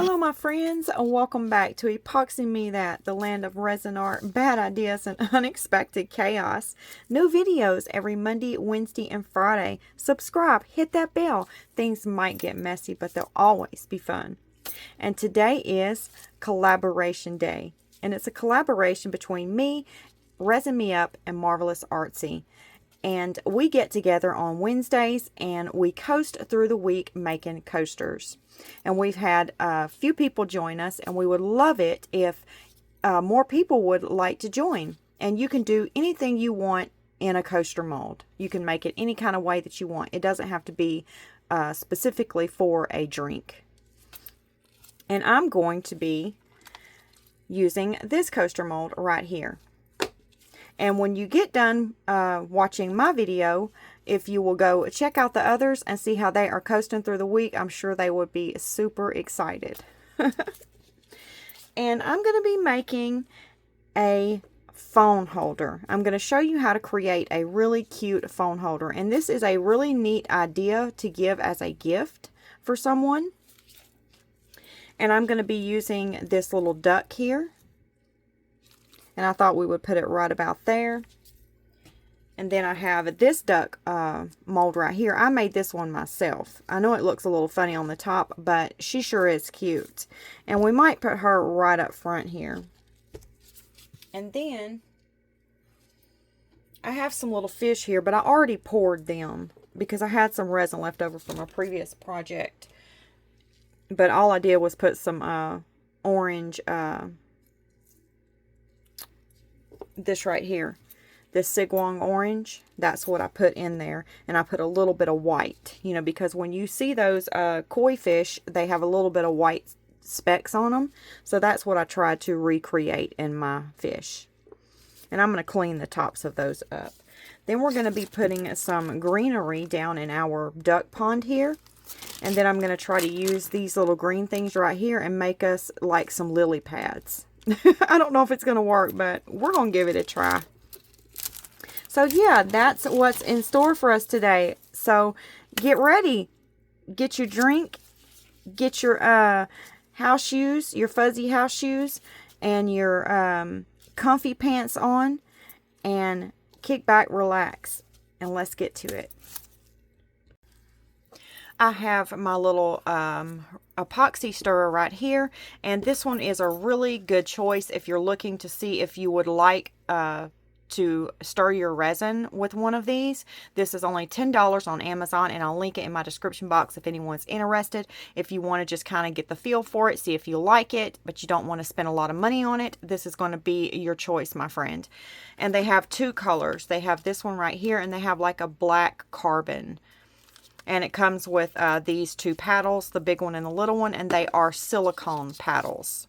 Hello my friends, welcome back to Epoxy Me That, the land of resin art, bad ideas, and unexpected chaos. New videos every Monday, Wednesday, and Friday. Subscribe, hit that bell. Things might get messy, but they'll always be fun. And today is Collaboration Day. And it's a collaboration between me, Resin Me Up, and Marvelous Artsy. And we get together on Wednesdays and we coast through the week making coasters. And we've had a few people join us, and we would love it if more people would like to join. And you can do anything you want in a coaster mold. You can make it any kind of way that you want. It doesn't have to be specifically for a drink. And I'm going to be using this coaster mold right here. And when you get done watching my video, if you will go check out the others and see how they are coasting through the week, I'm sure they would be super excited. And I'm going to be making a phone holder. I'm going to show you how to create a really cute phone holder. And this is a really neat idea to give as a gift for someone. And I'm going to be using this little duck here. And I thought we would put it right about there. And then I have this duck mold right here. I made this one myself. I know it looks a little funny on the top, but she sure is cute. And we might put her right up front here. And then I have some little fish here, but I already poured them because I had some resin left over from a previous project. But all I did was put some orange... this right here, this Sigwang orange, that's what I put in there. And I put a little bit of white, you know, because when you see those koi fish, they have a little bit of white specks on them. So that's what I tried to recreate in my fish. And I'm going to clean the tops of those up. Then we're going to be putting some greenery down in our duck pond here. And then I'm going to try to use these little green things right here and make us like some lily pads. I don't know if it's going to work, but we're going to give it a try. So yeah, that's what's in store for us today. So get ready. Get your drink. Get your house shoes, your fuzzy house shoes, and your comfy pants on. And kick back, relax, and let's get to it. I have my little epoxy stirrer right here, and this one is a really good choice if you're looking to see if you would like to stir your resin with one of these. This is only $10 on Amazon, and I'll link it in my description box if anyone's interested. If you want to just kind of get the feel for it, see if you like it, but you don't want to spend a lot of money on it, this is going to be your choice, my friend. And they have two colors. They have this one right here, and they have like a black carbon. And it comes with these two paddles, the big one and the little one, and they are silicone paddles.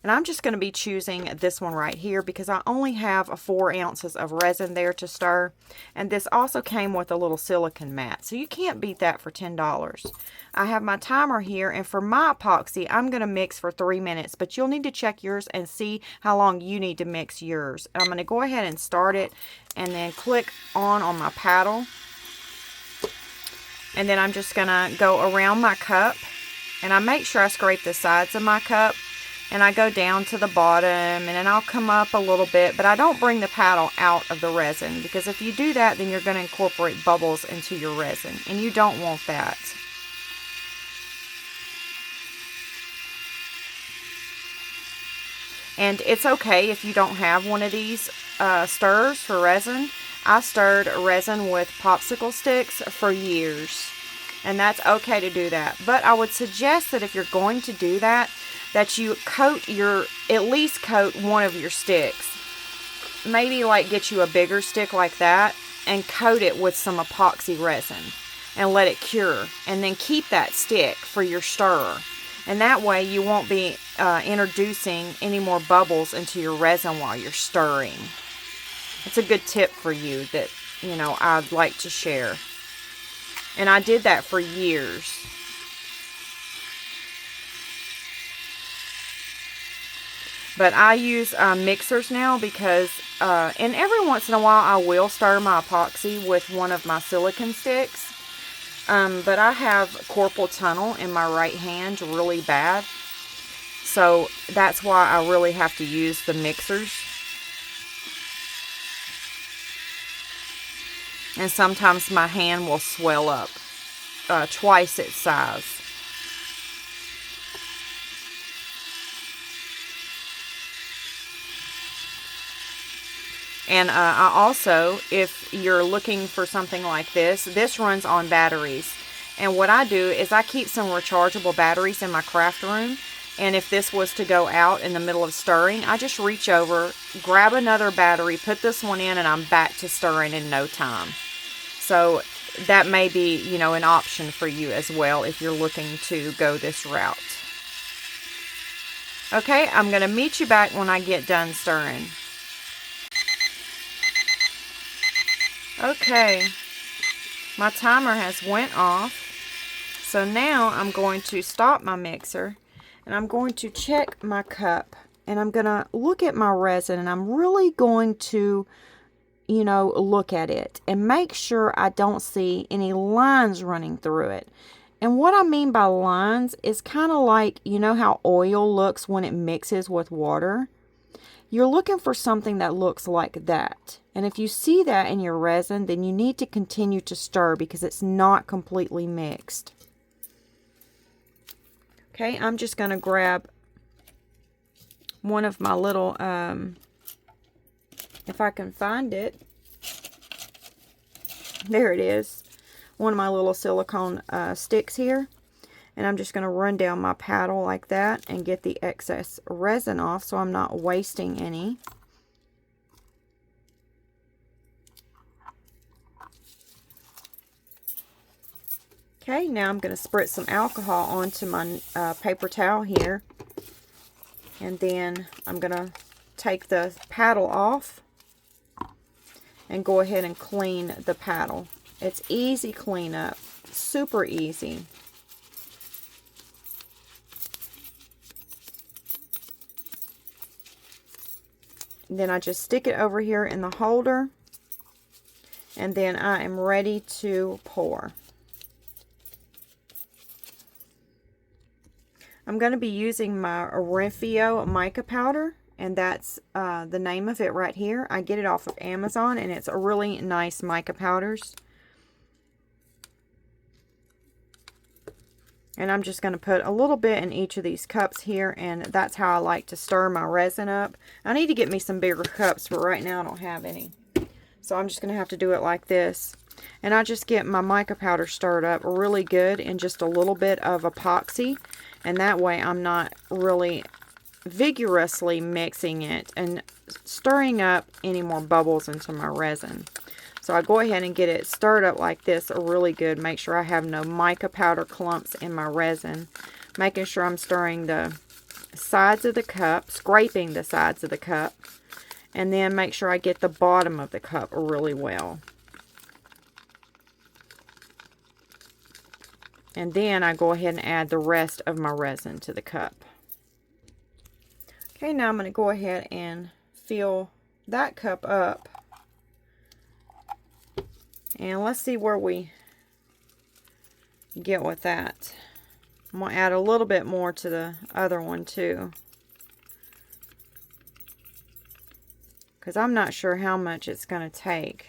And I'm just going to be choosing this one right here because I only have 4 ounces of resin there to stir. And this also came with a little silicone mat, so you can't beat that for $10. I have my timer here, and for my epoxy, I'm going to mix for 3 minutes, but you'll need to check yours and see how long you need to mix yours. I'm going to go ahead and start it and then click on my paddle. And then I'm just going to go around my cup. And I make sure I scrape the sides of my cup. And I go down to the bottom. And then I'll come up a little bit. But I don't bring the paddle out of the resin. Because if you do that, then you're going to incorporate bubbles into your resin. And you don't want that. And it's okay if you don't have one of these stirrers for resin. I stirred resin with popsicle sticks for years, and that's okay to do that. But I would suggest that if you're going to do that, that you at least coat one of your sticks. Maybe like get you a bigger stick like that and coat it with some epoxy resin and let it cure. And then keep that stick for your stirrer. And that way you won't be introducing any more bubbles into your resin while you're stirring. It's a good tip for you that, you know, I'd like to share. And I did that for years. But I use mixers now because, and every once in a while I will stir my epoxy with one of my silicone sticks. But I have carpal tunnel in my right hand really bad. So that's why I really have to use the mixers. And sometimes my hand will swell up twice its size. And I also, if you're looking for something like this runs on batteries. And what I do is I keep some rechargeable batteries in my craft room. And if this was to go out in the middle of stirring, I just reach over, grab another battery, put this one in, and I'm back to stirring in no time. So that may be, you know, an option for you as well if you're looking to go this route. Okay, I'm going to meet you back when I get done stirring. Okay, my timer has went off. So now I'm going to stop my mixer and I'm going to check my cup and I'm going to look at my resin and I'm really going to, you know, look at it and make sure I don't see any lines running through it. And what I mean by lines is kind of like, you know how oil looks when it mixes with water? You're looking for something that looks like that. And if you see that in your resin, then you need to continue to stir because it's not completely mixed. Okay, I'm just going to grab one of my little, if I can find it, there it is, one of my little silicone sticks here. And I'm just going to run down my paddle like that and get the excess resin off so I'm not wasting any. Okay, now I'm going to spritz some alcohol onto my paper towel here. And then I'm going to take the paddle off and go ahead and clean the paddle. It's easy cleanup, super easy. And then I just stick it over here in the holder. And then I am ready to pour. I'm going to be using my Refio mica powder, and that's the name of it right here. I get it off of Amazon, and it's a really nice mica powders. And I'm just going to put a little bit in each of these cups here, and that's how I like to stir my resin up. I need to get me some bigger cups, but right now I don't have any. So I'm just going to have to do it like this. And I just get my mica powder stirred up really good in just a little bit of epoxy. And that way I'm not really vigorously mixing it and stirring up any more bubbles into my resin. So I go ahead and get it stirred up like this really good. Make sure I have no mica powder clumps in my resin. Making sure I'm stirring the sides of the cup, scraping the sides of the cup. And then make sure I get the bottom of the cup really well. And then I go ahead and add the rest of my resin to the cup. Okay, now I'm going to go ahead and fill that cup up. And let's see where we get with that. I'm going to add a little bit more to the other one too, because I'm not sure how much it's going to take.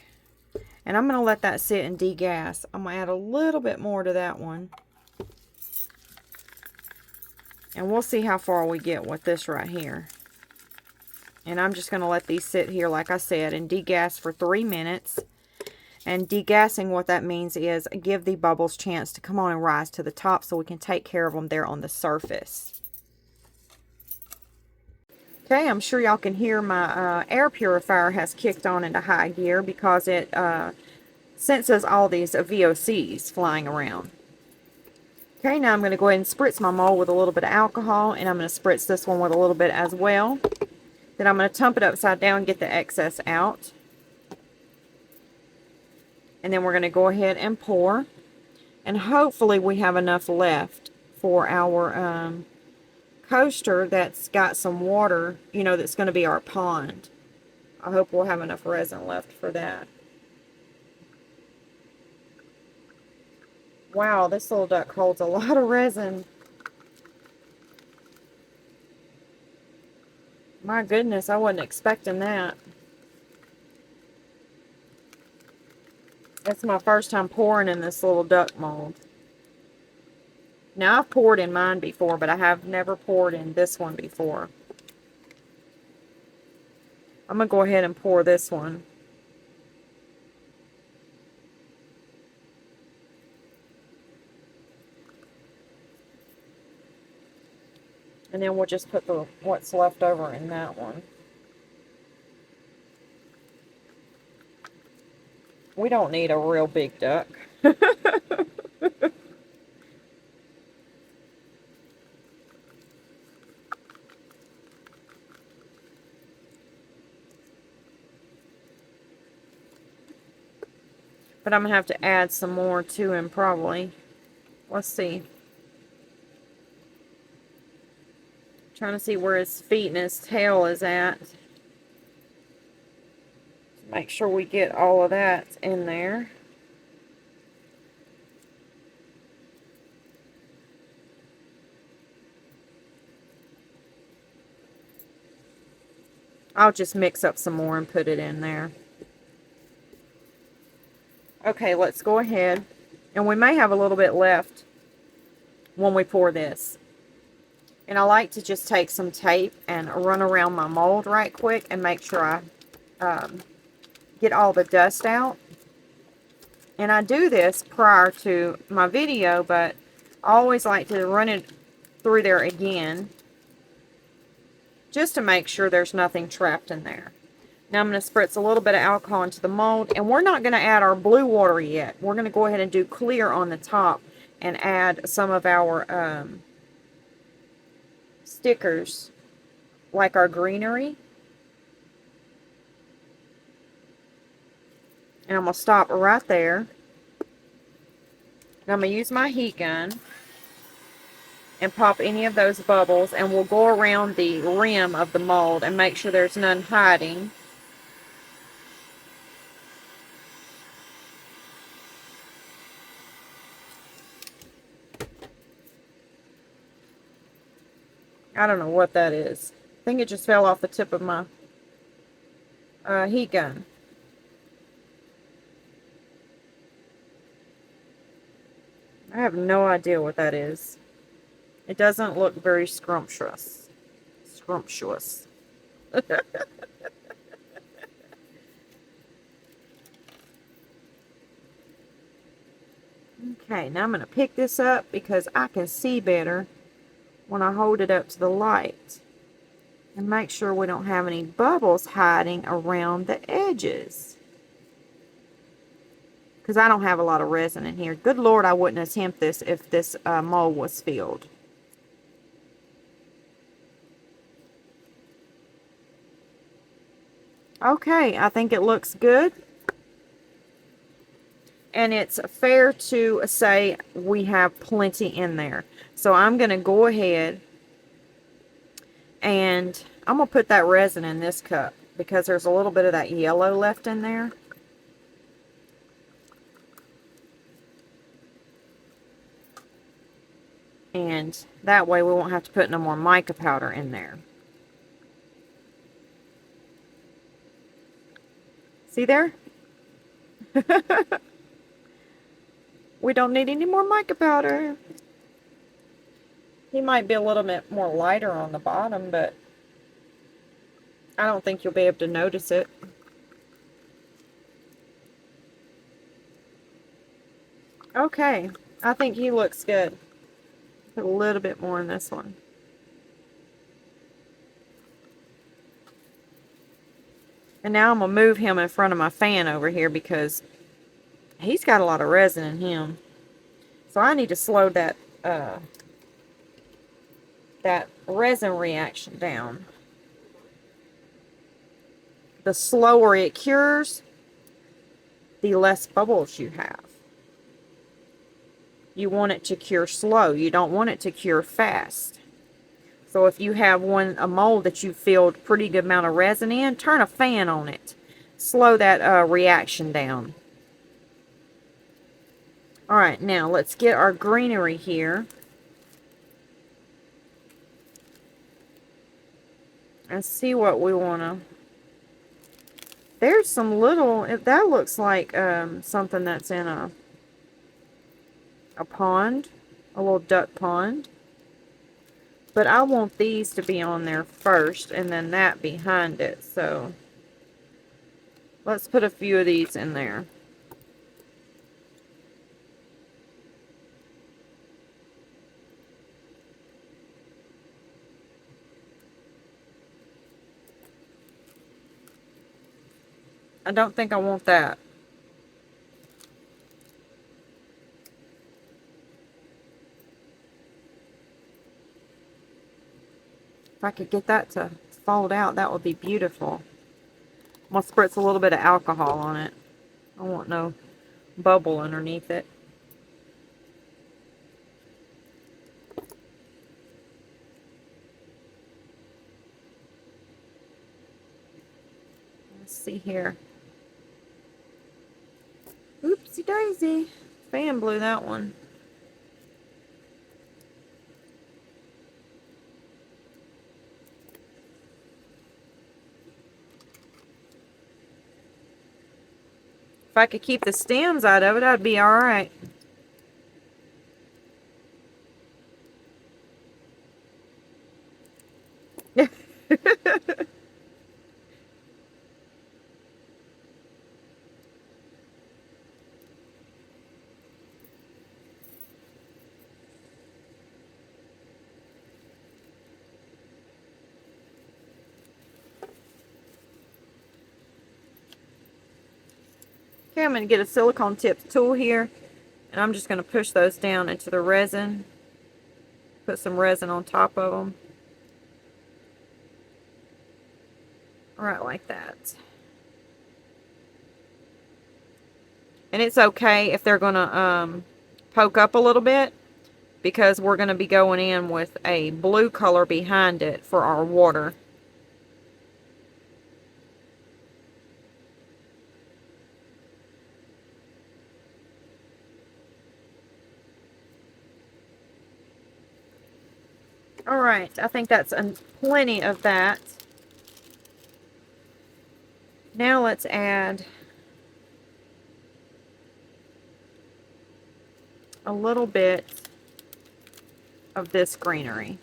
And I'm going to let that sit and degas. I'm going to add a little bit more to that one. And we'll see how far we get with this right here. And I'm just going to let these sit here, like I said, and degas for 3 minutes. And degassing, what that means is give the bubbles chance to come on and rise to the top so we can take care of them there on the surface. Okay, I'm sure y'all can hear my air purifier has kicked on into high gear because it senses all these VOCs flying around. Okay, now I'm going to go ahead and spritz my mold with a little bit of alcohol, and I'm going to spritz this one with a little bit as well. Then I'm going to tump it upside down and get the excess out. And then we're going to go ahead and pour. And hopefully we have enough left for our coaster that's got some water, you know, that's going to be our pond. I hope we'll have enough resin left for that. Wow, this little duck holds a lot of resin. My goodness, I wasn't expecting that. It's my first time pouring in this little duck mold. Now, I've poured in mine before, but I have never poured in this one before. I'm going to go ahead and pour this one. And then we'll just put what's left over in that one. We don't need a real big duck. But I'm going to have to add some more to him probably. Let's see. Trying to see where his feet and his tail is at. Make sure we get all of that in there. I'll just mix up some more and put it in there. Okay, let's go ahead. And we may have a little bit left when we pour this. And I like to just take some tape and run around my mold right quick and make sure I get all the dust out. And I do this prior to my video, but I always like to run it through there again just to make sure there's nothing trapped in there. Now I'm going to spritz a little bit of alcohol into the mold, and we're not going to add our blue water yet. We're going to go ahead and do clear on the top and add some of our stickers, like our greenery. And I'm going to stop right there. And I'm going to use my heat gun and pop any of those bubbles, and we'll go around the rim of the mold and make sure there's none hiding. I don't know what that is. I think it just fell off the tip of my heat gun. I have no idea what that is. It doesn't look very scrumptious. Scrumptious. Okay, now I'm going to pick this up because I can see better when I hold it up to the light. And make sure we don't have any bubbles hiding around the edges. Because I don't have a lot of resin in here. Good Lord, I wouldn't attempt this if this mold was filled. Okay, I think it looks good. And it's fair to say we have plenty in there. So I'm going to go ahead and I'm going to put that resin in this cup because there's a little bit of that yellow left in there. And that way we won't have to put no more mica powder in there. See there? We don't need any more mica powder. He might be a little bit more lighter on the bottom, but I don't think you'll be able to notice it. Okay, I think he looks good. Put a little bit more in this one. And now I'm going to move him in front of my fan over here because he's got a lot of resin in him. So I need to slow that resin reaction down. The slower it cures, the less bubbles you have. You want it to cure slow. You don't want it to cure fast. So if you have a mold that you filled pretty good amount of resin in, turn a fan on it. Slow that reaction down. Alright, now let's get our greenery here. and see what we want to. There's some little, that looks like something that's in a pond, a little duck pond. But I want these to be on there first and then that behind it. So let's put a few of these in there. I don't think I want that. If I could get that to fold out, that would be beautiful. I'm going to spritz a little bit of alcohol on it. I want no bubble underneath it. Let's see here. Oopsie daisy. Fan blew that one. If I could keep the stems out of it, I'd be alright. Okay, I'm going to get a silicone tipped tool here, and I'm just going to push those down into the resin. Put some resin on top of them. Right like that. And it's okay if they're going to poke up a little bit, because we're going to be going in with a blue color behind it for our water. Alright, I think that's plenty of that. Now let's add a little bit of this greenery.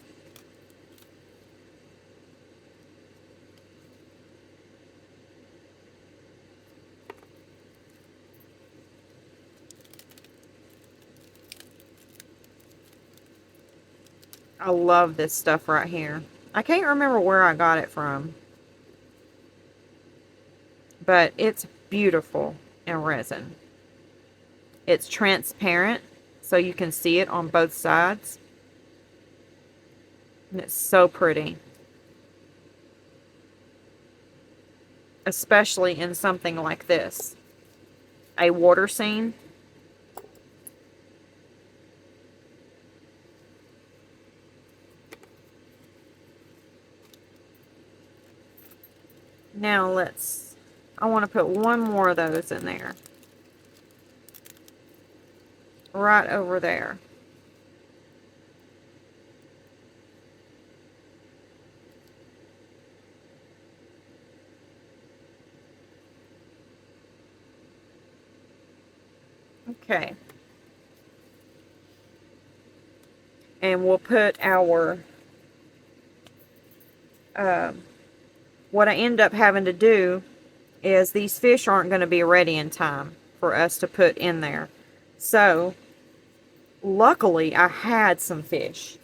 I love this stuff right here. I can't remember where I got it from, but it's beautiful in resin. It's transparent, so you can see it on both sides. And it's so pretty. Especially in something like this. A water scene. Now I want to put one more of those in there. Right over there. Okay. And we'll put our, what I end up having to do is these fish aren't going to be ready in time for us to put in there. So, luckily I had some fish.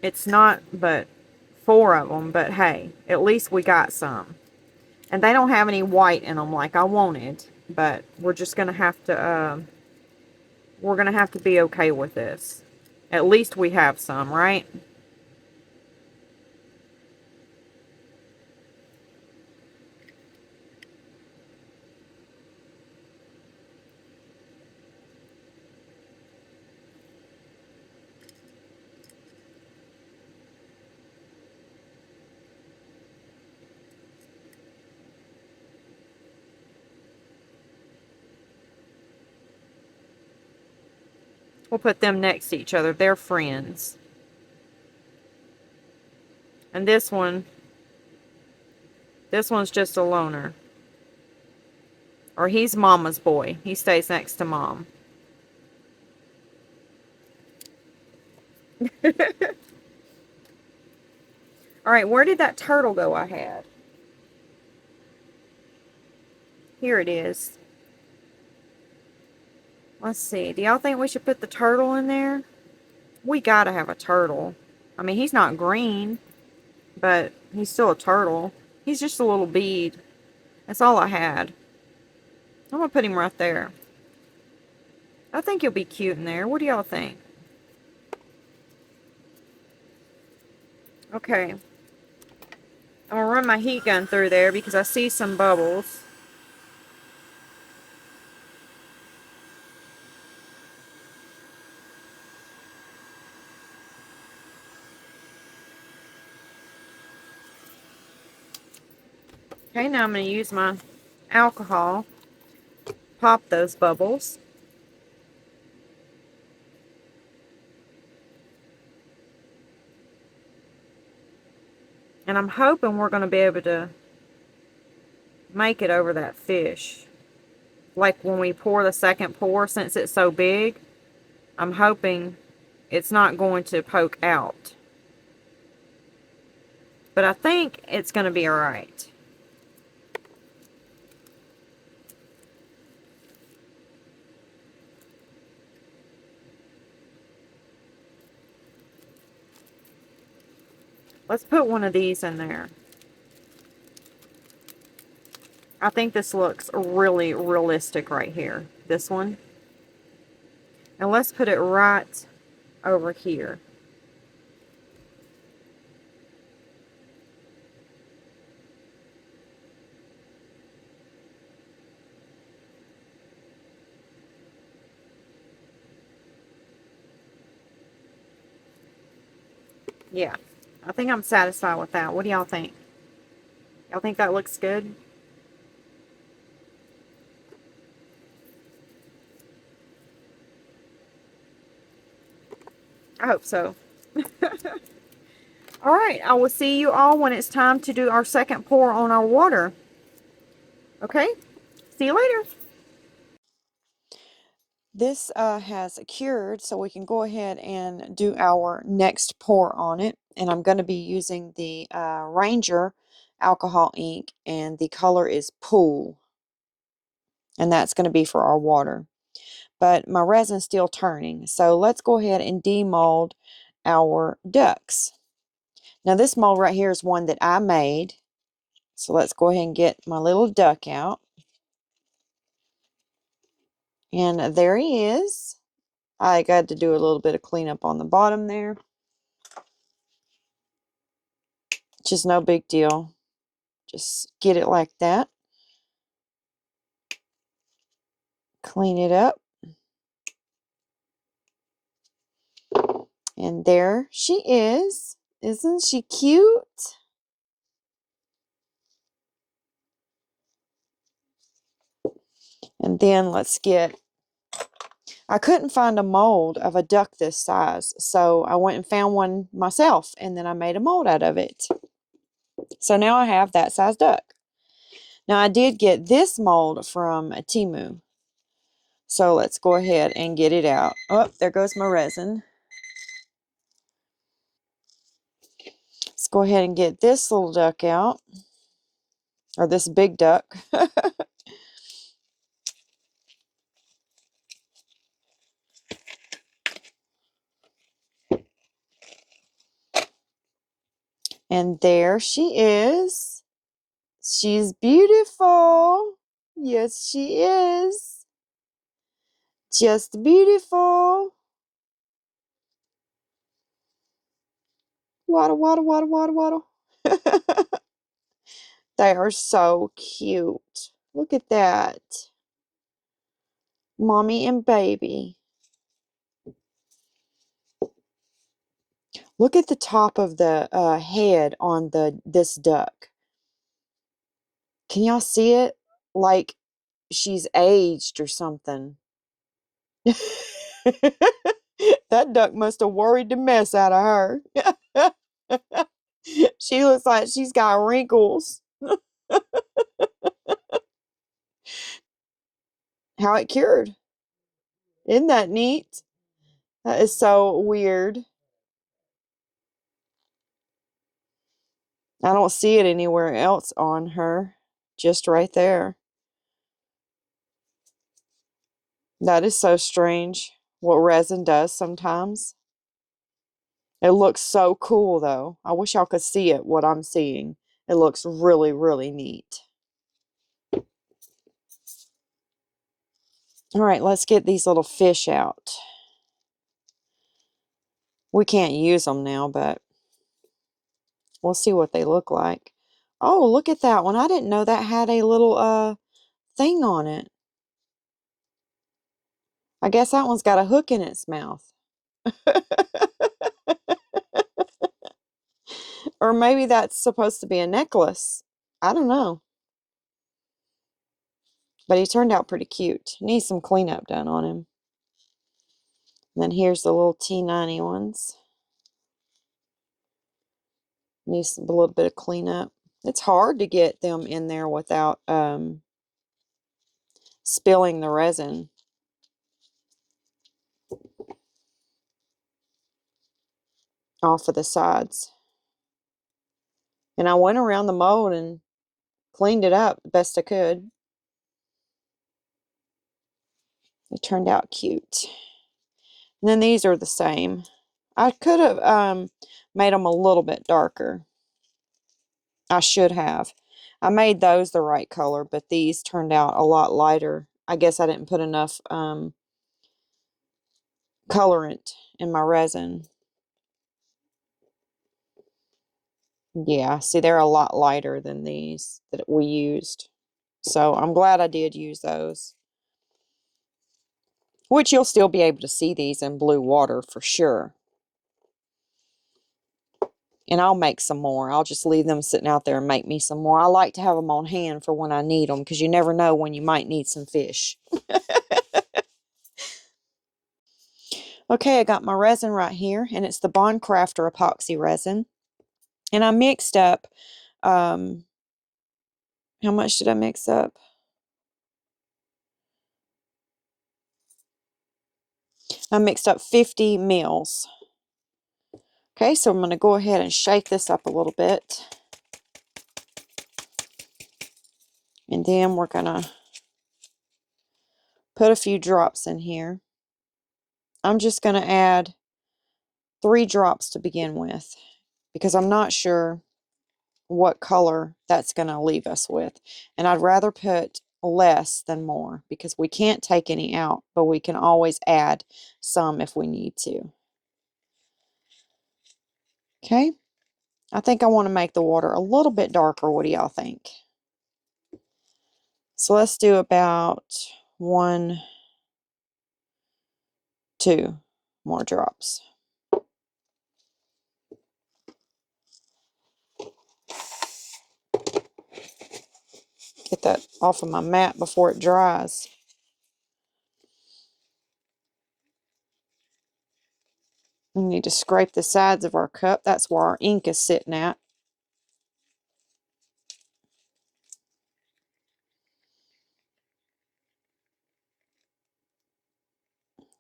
It's not but 4 of them, but hey, at least we got some. And they don't have any white in them like I wanted, but we're just going to have to, we're going to have to be okay with this. At least we have some, right? We'll put them next to each other. They're friends. And this one's just a loner. Or he's Mama's boy. He stays next to Mom. Alright, where did that turtle go I had? Here it is. Let's see. Do y'all think we should put the turtle in there? We gotta have a turtle. I mean, he's not green, but he's still a turtle. He's just a little bead. That's all I had. I'm gonna put him right there. I think he'll be cute in there. What do y'all think? Okay. I'm gonna run my heat gun through there because I see some bubbles. Okay, now I'm going to use my alcohol, pop those bubbles. And I'm hoping we're going to be able to make it over that fish. Like when we pour the second pour, since it's so big, I'm hoping it's not going to poke out. But I think it's going to be alright. Let's put one of these in there. I think this looks really realistic right here. This one. And let's put it right over here. Yeah, I think I'm satisfied with that. What do y'all think? Y'all think that looks good? I hope so. Alright, I will see you all when it's time to do our second pour on our water. Okay? See you later. This has cured, so we can go ahead and do our next pour on it. And I'm going to be using the Ranger alcohol ink, and the color is Pool. And that's going to be for our water. But my resin's still turning, so let's go ahead and demold our ducks. Now this mold right here is one that I made. So let's go ahead and get my little duck out. And there he is. I got to do a little bit of cleanup on the bottom there. Just no big deal. Just get it like that. Clean it up. And there she is. Isn't she cute? And then let's get, I couldn't find a mold of a duck this size, so I went and found one myself, and then I made a mold out of it. So now I have that size duck. Now I did get this mold from Temu. So let's go ahead and get it out. Oh, there goes my resin. Let's go ahead and get this little duck out. Or this big duck. And there she is. She's beautiful. Yes, she is. Just beautiful. Waddle, waddle, waddle, waddle, waddle. They are so cute. Look at that. Mommy and baby. Look at the top of the head on this duck. Can y'all see it? Like she's aged or something. That duck must have worried the mess out of her. She looks like she's got wrinkles. How it cured. Isn't that neat? That is so weird. I don't see it anywhere else on her. Just right there. That is so strange what resin does sometimes. It looks so cool though. I wish y'all could see it, what I'm seeing. It looks really, really neat. All right, let's get these little fish out. We can't use them now, but we'll see what they look like. Oh, look at that one. I didn't know that had a little thing on it. I guess that one's got a hook in its mouth. Or maybe that's supposed to be a necklace. I don't know. But he turned out pretty cute. Needs some cleanup done on him. And then here's the little T90 ones. Needs a little bit of cleanup. It's hard to get them in there without spilling the resin. Off of the sides. And I went around the mold and cleaned it up the best I could. It turned out cute. And then these are the same. I could have made them a little bit darker. I should have. I made those the right color, but these turned out a lot lighter. I guess I didn't put enough colorant in my resin. Yeah, see, they're a lot lighter than these that we used. So I'm glad I did use those. Which you'll still be able to see these in blue water for sure. And I'll make some more. I'll just leave them sitting out there and make me some more. I like to have them on hand for when I need them, because you never know when you might need some fish. Okay, I got my resin right here, and it's the Bond Crafter epoxy resin. And I mixed up, how much did I mix up? I mixed up 50 mils. Okay, so I'm going to go ahead and shake this up a little bit. And then we're going to put a few drops in here. I'm just going to add 3 drops to begin with, because I'm not sure what color that's going to leave us with. And I'd rather put less than more, because we can't take any out, but we can always add some if we need to. Okay, I think I want to make the water a little bit darker. What do y'all think? So let's do about 1, 2 more drops. Get that off of my mat before it dries. We need to scrape the sides of our cup. That's where our ink is sitting at.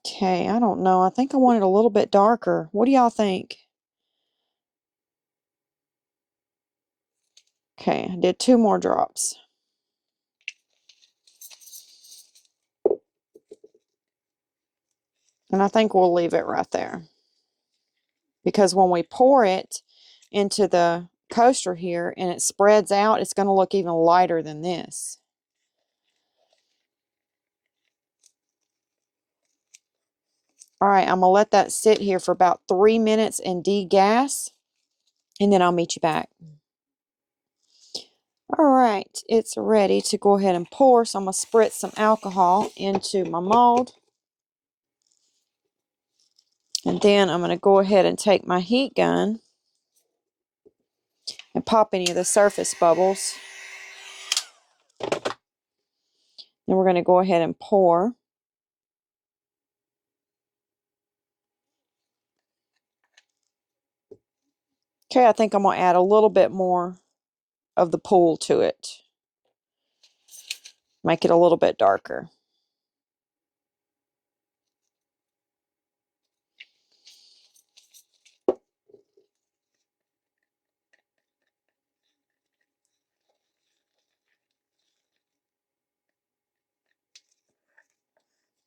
Okay, I don't know. I think I want it a little bit darker. What do y'all think? Okay, I did 2 more drops. And I think we'll leave it right there. Because when we pour it into the coaster here and it spreads out, it's going to look even lighter than this. All right, I'm going to let that sit here for about 3 minutes and degas, and then I'll meet you back. All right, it's ready to go ahead and pour, so I'm going to spritz some alcohol into my mold. And then I'm going to go ahead and take my heat gun and pop any of the surface bubbles. Then we're going to go ahead and pour. Okay, I think I'm going to add a little bit more of the pool to it. Make it a little bit darker.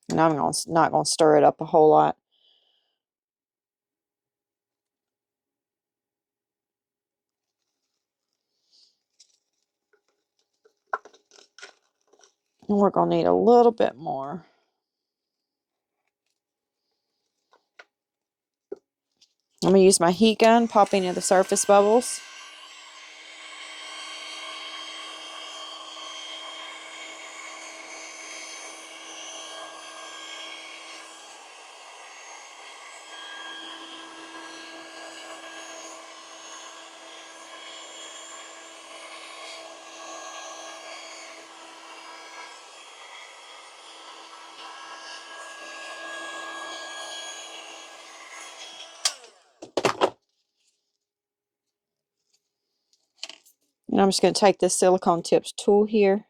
And I'm not going to stir it up a whole lot. And we're going to need a little bit more. I'm going to use my heat gun, pop any of the surface bubbles. And I'm just going to take this silicone tips tool here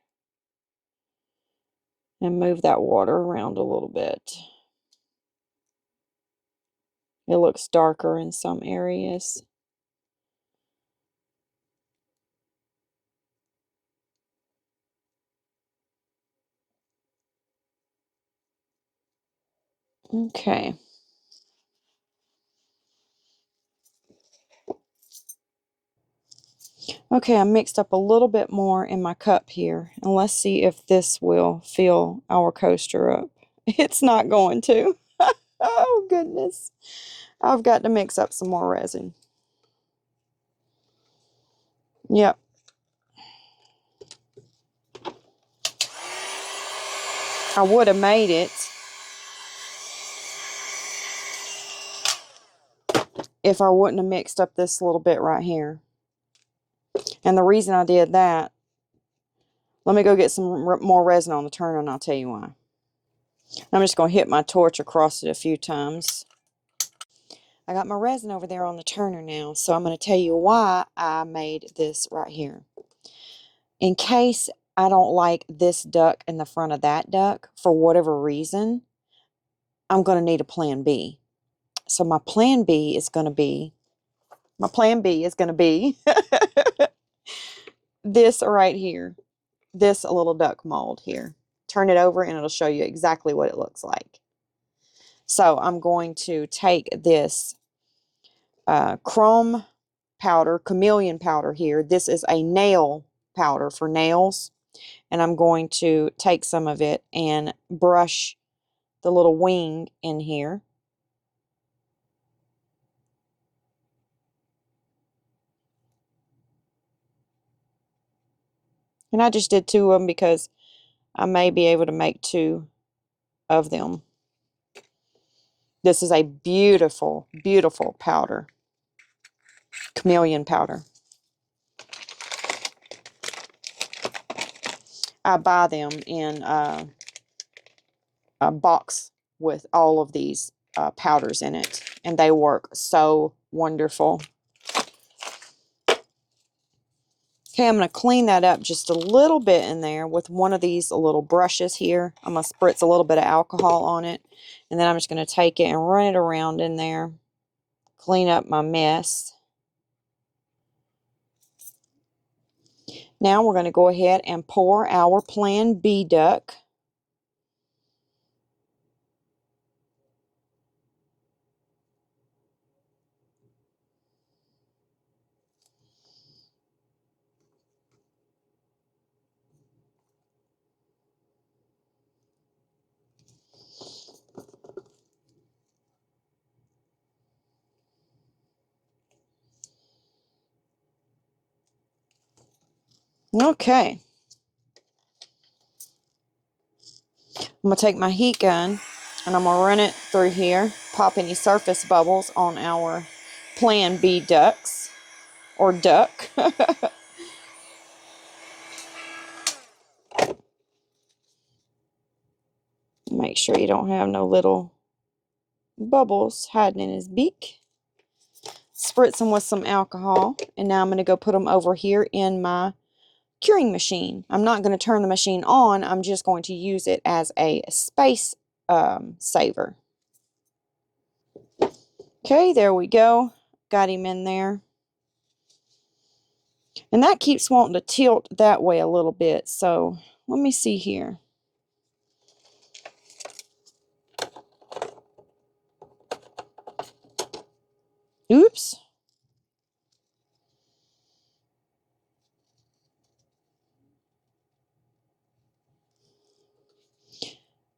and move that water around a little bit. It looks darker in some areas. Okay. Okay, I mixed up a little bit more in my cup here. And let's see if this will fill our coaster up. It's not going to. Oh, goodness. I've got to mix up some more resin. Yep. I would have made it if I wouldn't have mixed up this little bit right here. And the reason I did that, let me go get some more resin on the turner and I'll tell you why. I'm just going to hit my torch across it a few times. I got my resin over there on the turner now, so I'm going to tell you why I made this right here. In case I don't like this duck in the front of that duck, for whatever reason, I'm going to need a plan B. So my plan B is going to be this right here, this little duck mold here. Turn it over and it'll show you exactly what it looks like. So I'm going to take this chrome powder, chameleon powder here. This is a nail powder for nails. And I'm going to take some of it and brush the little wing in here. And I just did 2 of them because I may be able to make 2 of them. This is a beautiful, beautiful powder. Chameleon powder. I buy them in a box with all of these powders in it. And they work so wonderful. Okay, I'm going to clean that up just a little bit in there with one of these little brushes here. I'm going to spritz a little bit of alcohol on it. And then I'm just going to take it and run it around in there. Clean up my mess. Now we're going to go ahead and pour our Plan B duck. Okay. I'm going to take my heat gun and I'm going to run it through here. Pop any surface bubbles on our Plan B ducks. Or duck. Make sure you don't have no little bubbles hiding in his beak. spritz them with some alcohol, and now I'm going to go put them over here in my curing machine. I'm not going to turn the machine on. I'm just going to use it as a space saver. Okay, there we go. Got him in there. And that keeps wanting to tilt that way a little bit. So let me see here. Oops.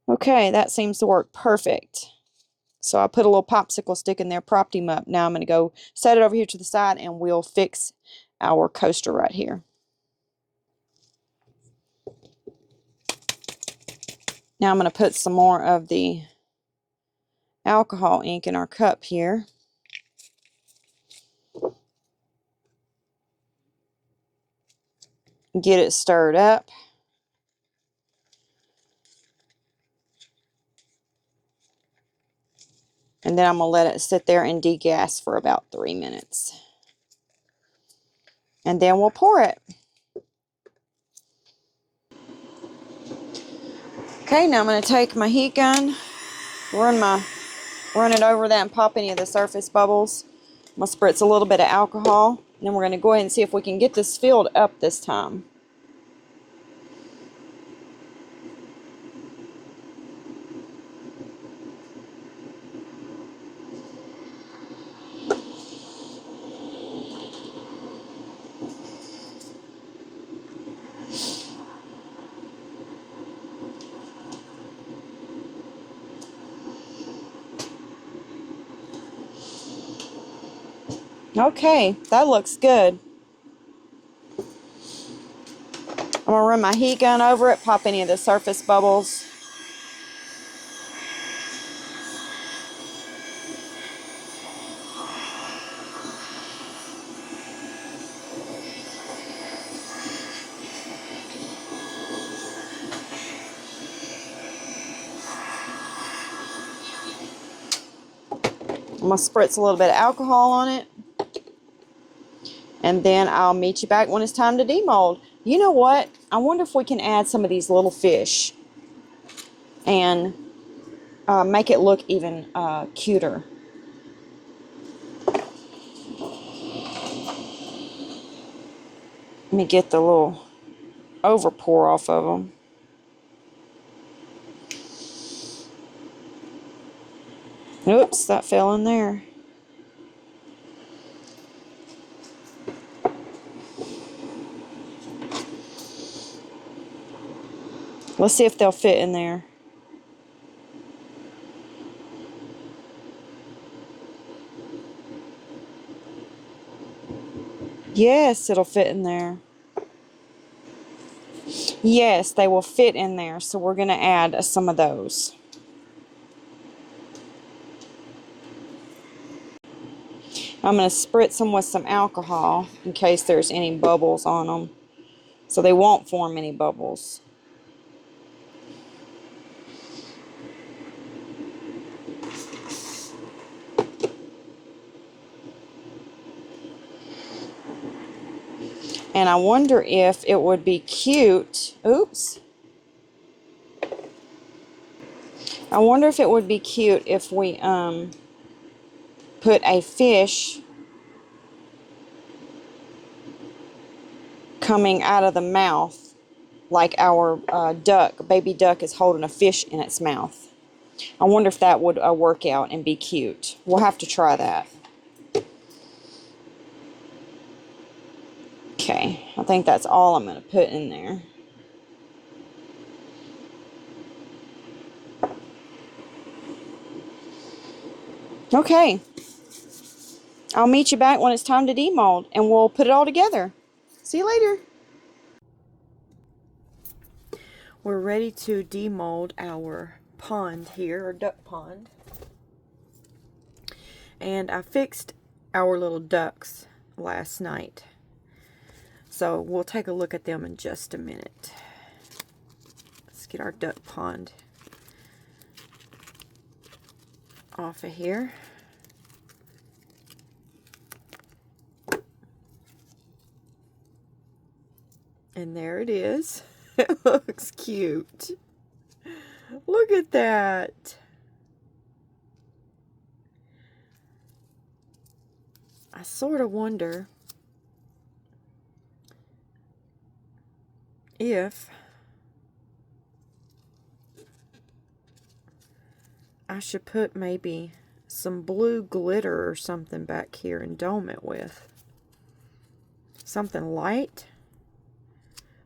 Okay, that seems to work perfect. So I put a little popsicle stick in there, propped him up. Now I'm going to go set it over here to the side, and we'll fix our coaster right here. Now I'm going to put some more of the alcohol ink in our cup here. Get it stirred up. And then I'm going to let it sit there and degas for about 3 minutes. And then we'll pour it. Okay, now I'm going to take my heat gun, run it over that and pop any of the surface bubbles. I'm going to spritz a little bit of alcohol. And then we're going to go ahead and see if we can get this filled up this time. Okay, that looks good. I'm going to run my heat gun over it, pop any of the surface bubbles. I'm going to spritz a little bit of alcohol on it. And then I'll meet you back when it's time to demold. You know what? I wonder if we can add some of these little fish and make it look even cuter. Let me get the little over pour off of them. Oops, that fell in there. Let's see if they'll fit in there. Yes, it'll fit in there. Yes, they will fit in there, so we're going to add some of those. I'm going to spritz them with some alcohol in case there's any bubbles on them, so they won't form any bubbles. And I wonder if it would be cute. Oops. I wonder if it would be cute if we put a fish coming out of the mouth, like our baby duck is holding a fish in its mouth. I wonder if that would work out and be cute. We'll have to try that. Okay, I think that's all I'm going to put in there. Okay, I'll meet you back when it's time to demold, and we'll put it all together. See you later. We're ready to demold our pond here, or duck pond. And I fixed our little ducks last night. So we'll take a look at them in just a minute. Let's get our duck pond off of here. And there it is. It looks cute. Look at that. I sort of wonder if I should put maybe some blue glitter or something back here and dome it with. Something light.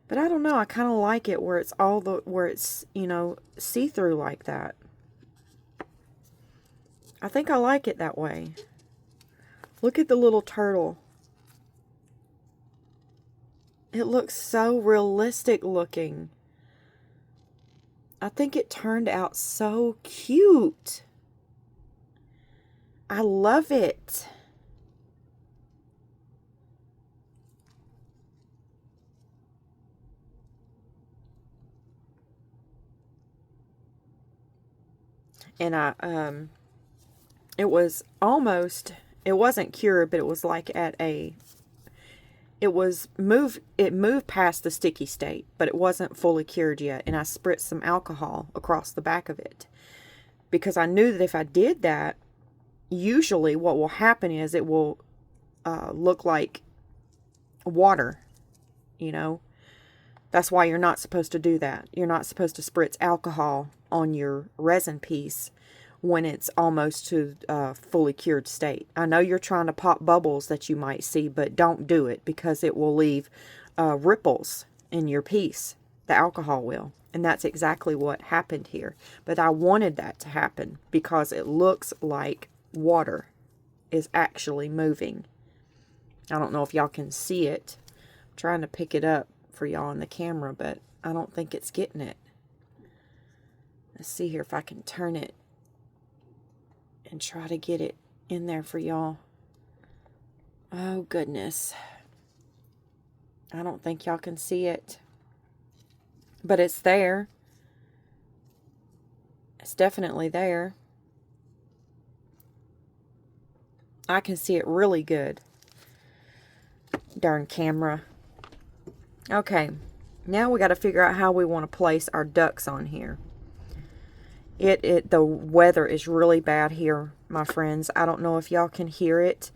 But I don't know, I kind of like it where it's you know, see-through like that. I think I like it that way. Look at the little turtle. It looks so realistic looking. I think it turned out so cute. I love it. And it was almost, it wasn't cured, but it was like it moved past the sticky state, but it wasn't fully cured yet. And I spritzed some alcohol across the back of it because I knew that if I did that, usually what will happen is it will look like water, you know. That's why you're not supposed to do that. You're not supposed to spritz alcohol on your resin piece when it's almost to fully cured state. I know you're trying to pop bubbles that you might see, but don't do it because it will leave ripples in your piece. The alcohol will. And that's exactly what happened here. But I wanted that to happen because it looks like water is actually moving. I don't know if y'all can see it. I'm trying to pick it up for y'all on the camera, but I don't think it's getting it. Let's see here if I can turn it and try to get it in there for y'all. Oh goodness. I don't think y'all can see it. But it's there. It's definitely there. I can see it really good. Darn camera. Okay. Now we got to figure out how we want to place our ducks on here. The weather is really bad here, my friends. I don't know if y'all can hear it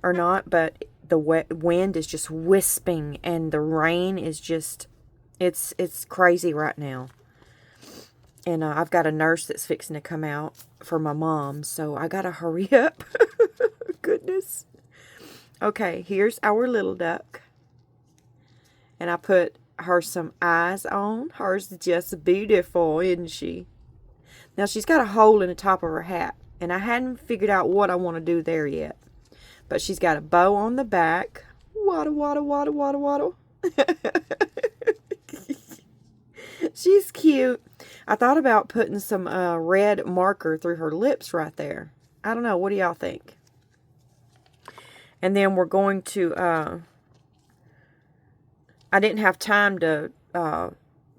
or not, but the wind is just wisping and the rain is just, it's crazy right now. And I've got a nurse that's fixing to come out for my mom, so I got to hurry up. Goodness. Okay, here's our little duck. And I put her some eyes on. Hers is just beautiful, isn't she? Now, she's got a hole in the top of her hat. And I hadn't figured out what I want to do there yet. But she's got a bow on the back. Waddle, waddle, waddle, waddle, waddle. She's cute. I thought about putting some red marker through her lips right there. I don't know. What do y'all think? And then we're going to... I didn't have time to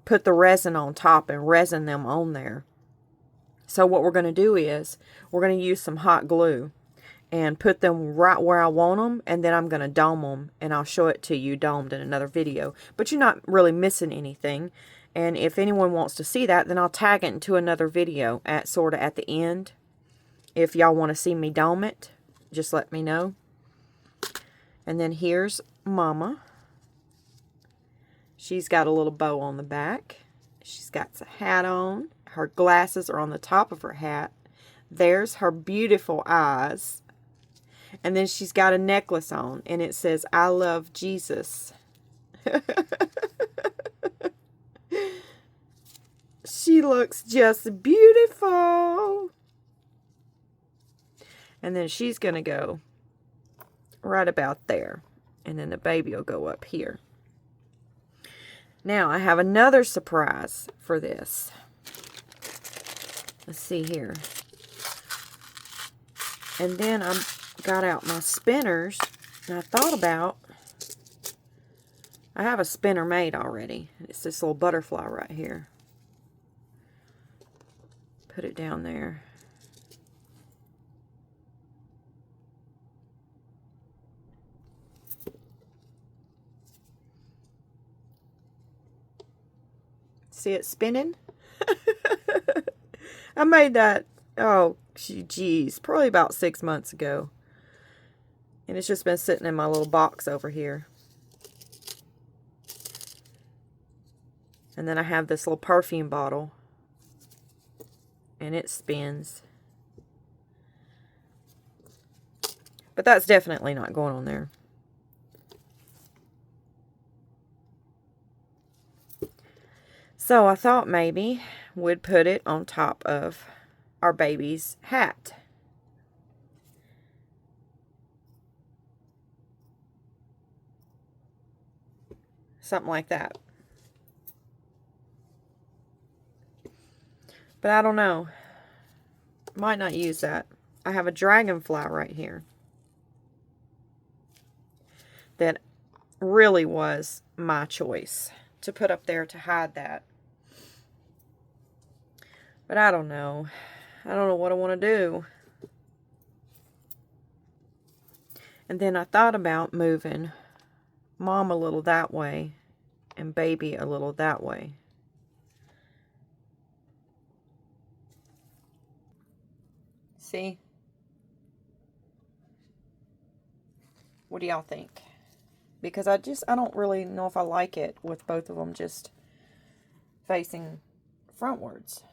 put the resin on top and resin them on there. So what we're going to do is we're going to use some hot glue and put them right where I want them, and then I'm going to dome them, and I'll show it to you domed in another video. But you're not really missing anything, and if anyone wants to see that, then I'll tag it into another video at sort of at the end. If y'all want to see me dome it, just let me know. And then here's Mama. She's got a little bow on the back. She's got a hat on. Her glasses are on the top of her hat. There's her beautiful eyes. And then she's got a necklace on, and it says, I love Jesus. She looks just beautiful. And then she's going to go right about there. And then the baby will go up here. Now, I have another surprise for this. Let's see here. And then I got out my spinners, and I thought about, I have a spinner made already. It's this little butterfly right here. Put it down there. see it spinning? I made that, oh, geez, probably about 6 months ago. And it's just been sitting in my little box over here. And then I have this little perfume bottle. And it spins. But that's definitely not going on there. So I thought maybe we'd put it on top of our baby's hat. Something like that. But I don't know. Might not use that. I have a dragonfly right here. That really was my choice to put up there to hide that. But I don't know. I don't know what I want to do. And then I thought about moving Mom a little that way and Baby a little that way. See? What do y'all think? Because I don't really know if I like it with both of them just facing frontwards.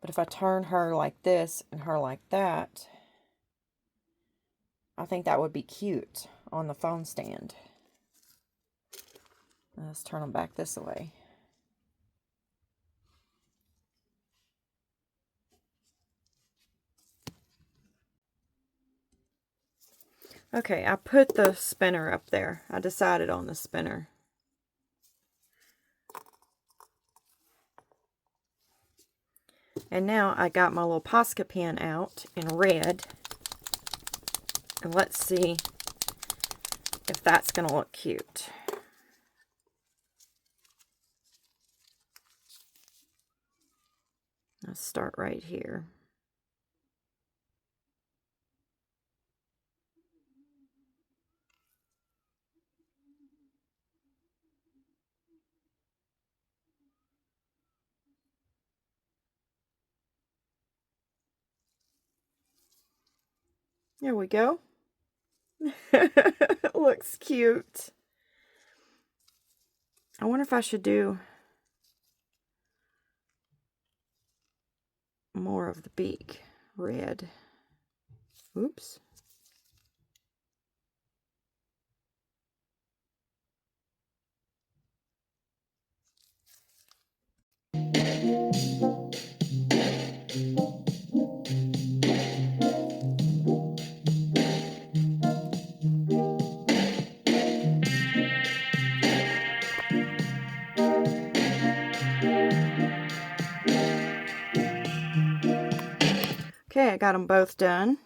But if I turn her like this and her like that, I think that would be cute on the phone stand. Let's turn them back this way. Okay, I put the spinner up there. I decided on the spinner. And now I got my little Posca pen out in red. And let's see if that's going to look cute. Let's start right here. There we go. Looks cute. I wonder if I should do more of the beak red. Oops. Okay, I got them both done.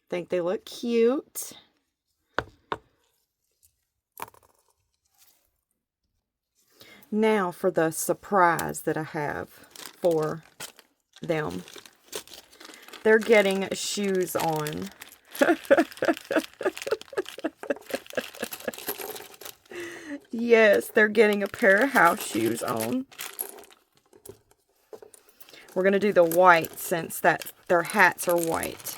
Think they look cute. Now for the surprise that I have for them. They're getting shoes on. Yes, they're getting a pair of house shoes on. We're going to do the white since that their hats are white.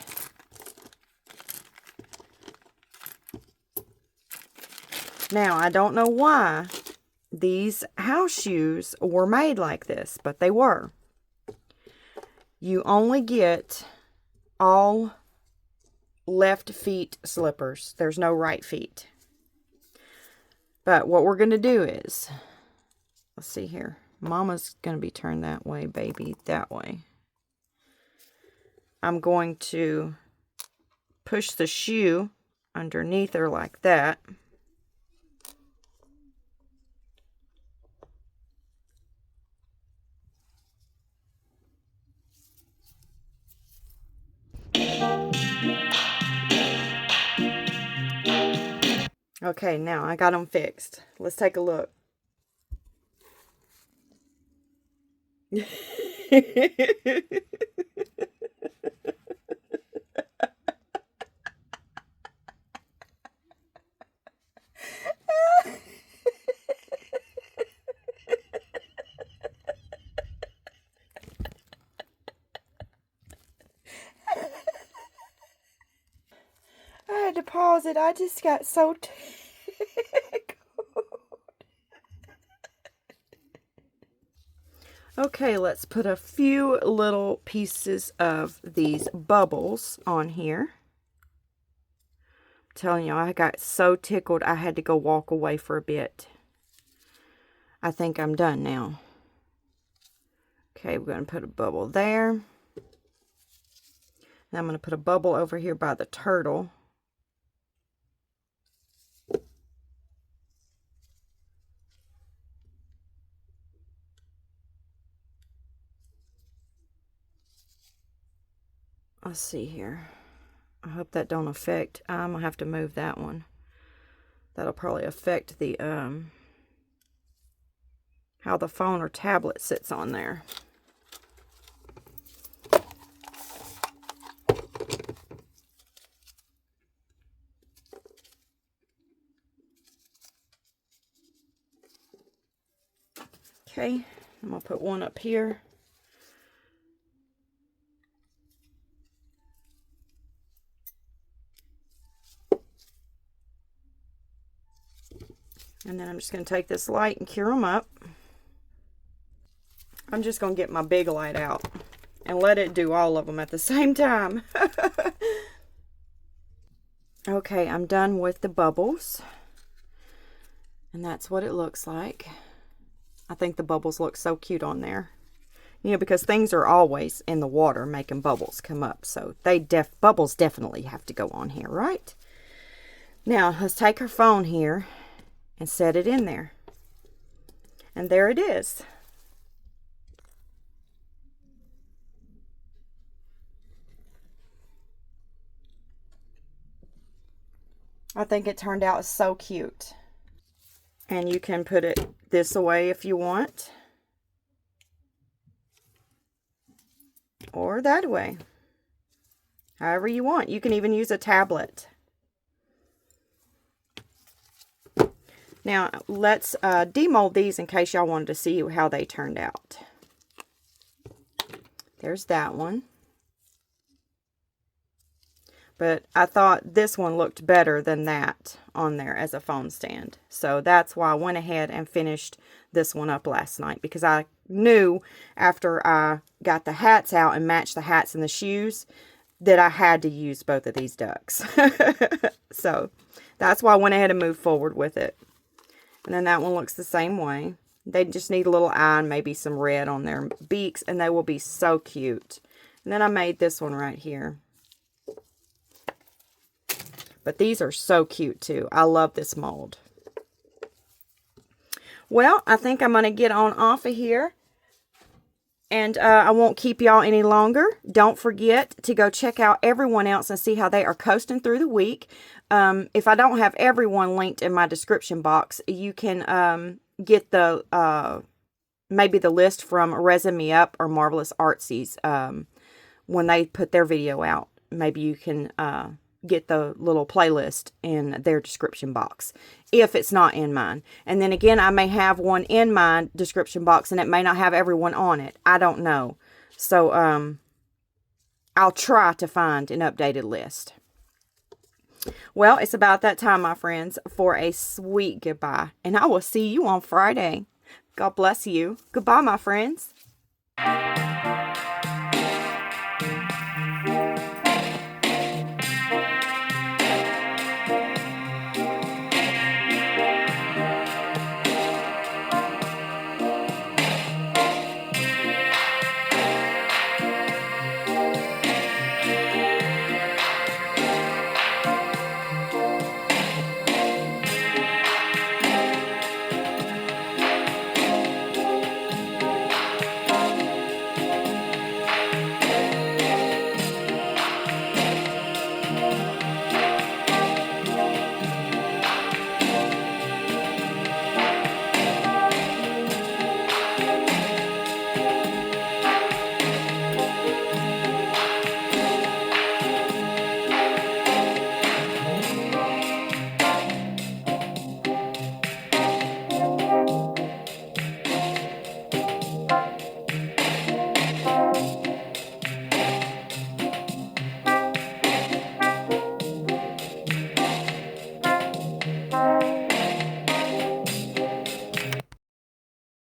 Now, I don't know why these house shoes were made like this, but they were. You only get all left feet slippers. There's no right feet. But what we're going to do is, let's see here. Mama's going to be turned that way, Baby that way. I'm going to push the shoe underneath her like that. Okay, now I got them fixed. Let's take a look. to pause it. I just got so tickled. Okay, let's put a few little pieces of these bubbles on here. I'm telling you, I got so tickled I had to go walk away for a bit. I think I'm done now. Okay, we're going to put a bubble there. Now I'm going to put a bubble over here by the turtle. Let's see here. I hope that don't affect. I'm going to have to move that one. That'll probably affect the how the phone or tablet sits on there. Okay, I'm going to put one up here. And then I'm just going to take this light and cure them up. I'm just going to get my big light out and let it do all of them at the same time. Okay, I'm done with the bubbles. And that's what it looks like. I think the bubbles look so cute on there. You know, because things are always in the water making bubbles come up. So bubbles definitely have to go on here, right? Now, let's take our phone here and set it in there. And there it is. I think it turned out so cute. And you can put it this way if you want. Or that way. However you want. You can even use a tablet. Now, let's demold these in case y'all wanted to see how they turned out. There's that one. But I thought this one looked better than that on there as a phone stand. So that's why I went ahead and finished this one up last night. Because I knew after I got the hats out and matched the hats and the shoes that I had to use both of these ducks. So that's why I went ahead and moved forward with it. And then that one looks the same way. They just need a little eye and maybe some red on their beaks. And they will be so cute. And then I made this one right here. But these are so cute too. I love this mold. Well, I think I'm going to get on off of here. And I won't keep y'all any longer. Don't forget to go check out everyone else and see how they are coasting through the week. If I don't have everyone linked in my description box, you can get the maybe the list from Resin Me Up or Marvelous Artsies when they put their video out. Maybe you can get the little playlist in their description box if it's not in mine. And then again, I may have one in my description box and it may not have everyone on it. I don't know. So I'll try to find an updated list. Well, it's about that time, my friends, for a sweet goodbye. And I will see you on Friday. God bless you. Goodbye, my friends.